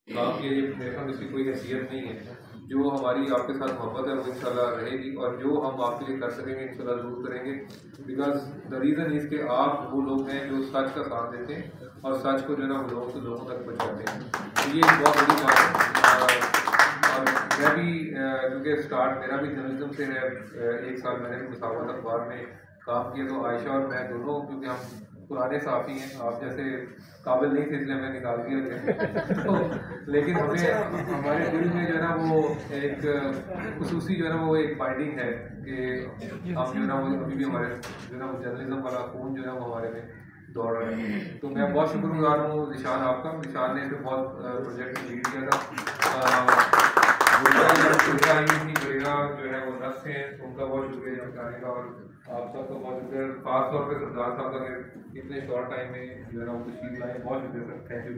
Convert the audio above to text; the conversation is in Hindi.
काम की मेरे पास इसकी कोई हैसियत नहीं है। जो हमारी आपके साथ मोहब्बत है वो इंशाल्लाह रहेगी, और जो हम आपके लिए कर सकेंगे इंशाल्लाह ज़रूर करेंगे। बिकॉज द रीज़न इज़ कि आप वो लोग हैं जो सच का साथ देते हैं और सच को जो है ना लोगों तक पहुँचाते हैं। तो ये एक बहुत बड़ी बात है। और मैं भी क्योंकि स्टार्ट मेरा भी जर्नलिज्म से है, 1 साल मैंने भी मुसावत अखबार में काम किया, तो आयशा और मैं दोनों, क्योंकि हम पुराने साथी हैं, आप जैसे काबिल नहीं थे इसलिए हमें निकाल दिया गया तो लेकिन हमें हमारे दिल में जो है ना वो एक खुसूसी जो है ना वो एक बाइंडिंग है कि हम जो है ना वो अभी भी हमारे जो है ना वो जर्नलिज्म वाला खून जो है वो हमारे में दौड़ रहा है। तो मैं बहुत शुक्रगुजार हूँ निशान आपका। निशान ने इसमें बहुत प्रोजेक्ट लीड किया था। गुरेगा जो है वो नर्स हैं, उनका बहुत शुक्रिया बताने का, और आप सबका बहुत शुक्रिया, खास तौर पर सरदार साहब का इतने शॉर्ट टाइम में जो है ना वो तशरीफ लाए, बहुत शुक्रिया सर। Thank you.